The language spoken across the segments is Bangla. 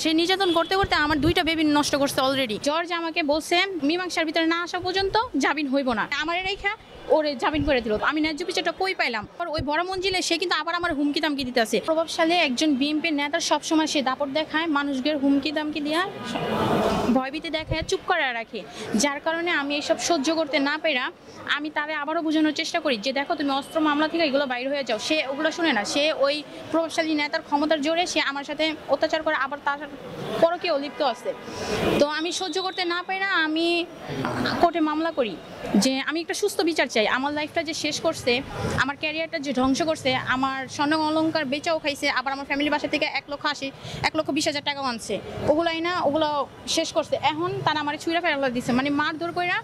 সে নির্যাতন করতে করতে আমার 2টা বেবি নষ্ট করছে অলরেডি। জর্জ আমাকে বলছে মীমাংসার ভিতরে না আসা পর্যন্ত জামিন হইব না, আমার রেখা ওরে জামিন করে দিল। আমি ন্যায্য বিচারটা কই পাইলাম? ওই বড় মঞ্জিলে সে কিন্তু আবার আমার হুমকি দামকি দিতেছে। প্রভাবশালী একজন বিএনপি নেতার সবসময় সে দাপট দেখায়, মানুষদের হুমকি দামকি দিয়া ভয়ভীতি দেখায়, চুপ করে রাখে, যার কারণে আমি এইসব সহ্য করতে না পেরা আমি তারে আবারও বোঝানোর চেষ্টা করি যে দেখো তুমি অস্ত্র মামলা থেকে এগুলো বাইরে হয়ে যাও। সে ওগুলো শুনে না, সে ওই প্রভাবশালী নেতার ক্ষমতার জোরে সে আমার সাথে অত্যাচার করে, আবার তার পরকীয়াও লিপ্ত আছে। তো আমি সহ্য করতে না পেরা আমি কোর্টে মামলা করি যে আমি একটা সুস্থ বিচার চাই। আমার লাইফটা যে শেষ করছে, আমার ক্যারিয়ারটা যে ধ্বংস করছে, আমার স্বর্ণ অলংকার বেচাও খাইছে, আবার আমার ফ্যামিলি বাসা থেকে 1,20,000 টাকা আনছে, ওগুলাই না ওগুলো শেষ করছে। এখন তারা আমার ছুঁড়া ফেলা দিচ্ছে, মানে মারধর কইরা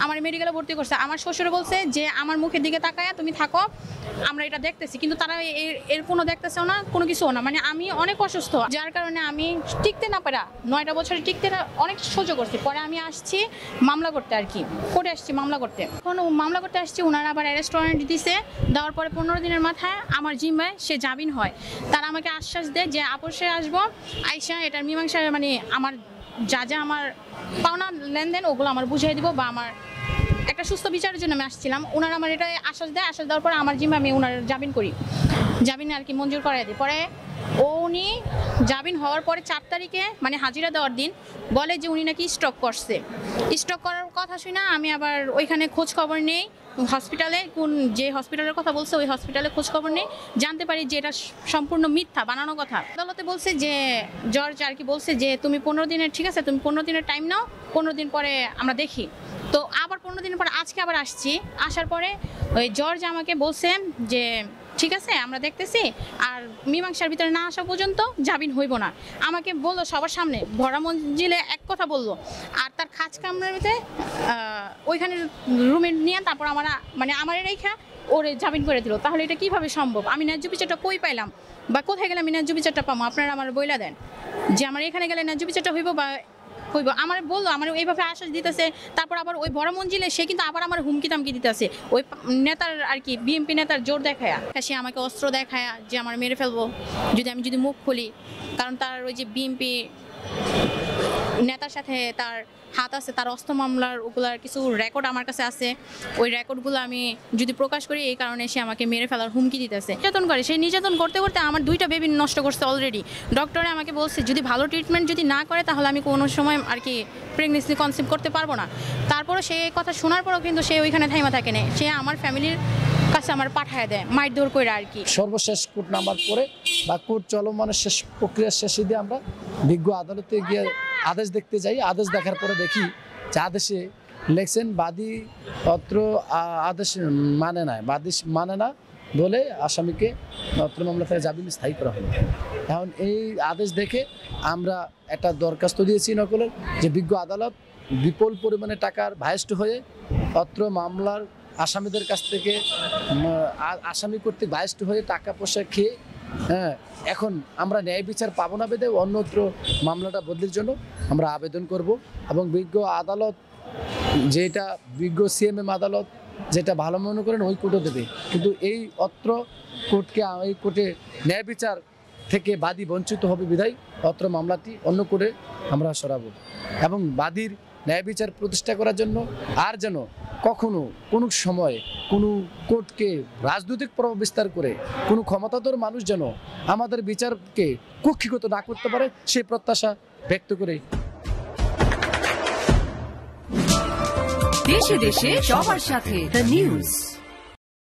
আমার মেডিকেলে ভর্তি করছে। আমার শ্বশুর বলছে যে আমার মুখের দিকে তাকায়া তুমি থাকো, আমরা এটা দেখতেছি, কিন্তু তারা এর কোনো দেখতেছেও না, কোনো কিছুও না। মানে আমি অনেক অসুস্থ, যার কারণে আমি টিকতে না পারা 9টা বছরে টিকতে অনেক সহ্য করছি। পরে আমি আসছি মামলা করতে, আর কি কোর্টে আসছি মামলা করতে। এখন মামলা করতে আসছি, ওনারা আবার অ্যারেস্ট ওয়ারেন্ট দিছে, দেওয়ার পরে 15 দিনের মাথায় আমার জিম্মায় সে জামিন হয়। তারা আমাকে আশ্বাস দেয় যে আপোষে আসবো, আইসা এটার মীমাংসা, মানে আমার যা যা আমার পাওনা লেনদেন ওগুলো আমার বুঝিয়ে দিব, বা আমার একটা সুস্থ বিচারের জন্য আমি আসছিলাম। ওনারা আমার এটা আশ্বাস দেয়, আশ্বাস দেওয়ার পরে আমার জিম্মা আমি ওনার জামিন করি, জামিন আর কি মঞ্জুর করাই দিই। পরে উনি জামিন হওয়ার পরে 4 তারিখে মানে হাজিরা দেওয়ার দিন বলে যে উনি নাকি স্ট্রোক করছে। স্ট্রোক করার কথা শুনে আমি আবার ওইখানে খোঁজ খবর নেই, হসপিটালে যে হসপিটালের কথা বলছে ওই হসপিটালে খোঁজ খবর নেই, জানতে পারি যে এটা সম্পূর্ণ মিথ্যা, বানানো কথা। আদালতে বলছে যে জর্জ আর কি বলছে যে তুমি 15 দিনের, ঠিক আছে তুমি 15 দিনের টাইম নাও, 15 দিন পরে আমরা দেখি। তো আবার 15 দিনের পর আজকে আবার আসছি, আসার পরে ওই জর্জ আমাকে বলছে যে ঠিক আছে আমরা দেখতেছি, আর মীমাংসার ভিতরে না আসা পর্যন্ত জামিন হইব না। আমাকে বললো সবার সামনে, ভরা মঞ্জিলে এক কথা বললো, আর তার খাঁচ কামরার ভিতরে ওইখানে রুমে নিয়ে তারপর আমার রেখা ওরে জামিন করে দিল। তাহলে এটা কিভাবে সম্ভব? আমি ন্যায্য বিচারটা কই পাইলাম, বা কোথায় গেলে আমি ন্যায্য বিচারটা পাবো? আপনারা আমার বইলা দেন যে আমার এখানে গেলে ন্যায্য বিচারটা হইব বা হইব। আমার বললো, আমার এইভাবে আশ্বাস দিতেছে, তারপর আবার ওই বড় মঞ্জিলে সে কিন্তু আবার আমার হুমকি দামকি দিতেছে, ওই নেতার আর কি বিএনপি নেতার জোর দেখায়া, সে আমাকে অস্ত্র দেখায়া যে আমার মেরে ফেলবো যদি মুখ খুলি। কারণ তার ওই যে বিএনপি নেতার সাথে তার হাত আছে, তার অস্ত্র মামলার ওগুলার কিছু রেকর্ড আমার কাছে আছে, ওই রেকর্ডগুলো আমি যদি প্রকাশ করি এই কারণে সে আমাকে মেরে ফেলার হুমকি দিতেছে, নির্যাতন করে। সে নির্যাতন করতে করতে আমার 2টা বেবি নষ্ট করছে অলরেডি। ডক্টরে আমাকে বলছে যদি ভালো ট্রিটমেন্ট যদি না করে তাহলে আমি কোনো সময় আর কি প্রেগনেন্সি কনসিভ করতে পারবো না। তারপরও সে কথা শোনার পরেও কিন্তু সে ওইখানে থাইমা থাকে না, সে আমার ফ্যামিলির কাছে আমার পাঠায় দেয় মারধর করে আর কি। সর্বশেষ কোর্ট নামার পরে বা কোর্ট চলমানের শেষ প্রক্রিয়ার শেষে দিয়ে আমরা বিজ্ঞ আদালতে গিয়ে আদেশ দেখতে যাই। আদেশ দেখার পরে দেখি যে আদেশে লেখছেন বাদী অত্র আদেশ মানে না বলে আসামিকে অত্র মামলা থেকে জামিন স্থায়ী করা হলো। এখন এই আদেশ দেখে আমরা একটা দরখাস্ত দিয়েছি নকলের, যে বিজ্ঞ আদালত বিপুল পরিমাণে টাকার ভাইস্ট হয়ে অত্র মামলার আসামিদের কাছ থেকে আসামি কর্তৃক ভাইস্ট হয়ে টাকা পয়সা খেয়ে এখন আমরা ন্যায় বিচার পাবো না বেদে অন্যত্র মামলাটা বদলির জন্য আমরা আবেদন করব। এবং বিজ্ঞ আদালত যেটা বিজ্ঞ সিএমএম আদালত যেটা ভালো মনে করেন ওই কোর্টও দেবে, কিন্তু এই অত্র কোর্টকে এই কোর্টে ন্যায় বিচার থেকে বাদী বঞ্চিত হবে বিধায় অত্র মামলাটি অন্য কোর্টে আমরা সরাবো। এবং বাদীর ন্যায় বিচার প্রতিষ্ঠা করার জন্য আর যেন কখনো কোনো সময় কোনো কোর্টকে রাজনৈতিক প্রভাব বিস্তার করে কোনো ক্ষমতাধর মানুষ যেন আমাদের বিচারকে কক্ষিগত না করতে পারে সেই প্রত্যাশা ব্যক্ত করে দেশে দেশে সবার সাথে দ্য নিউজ।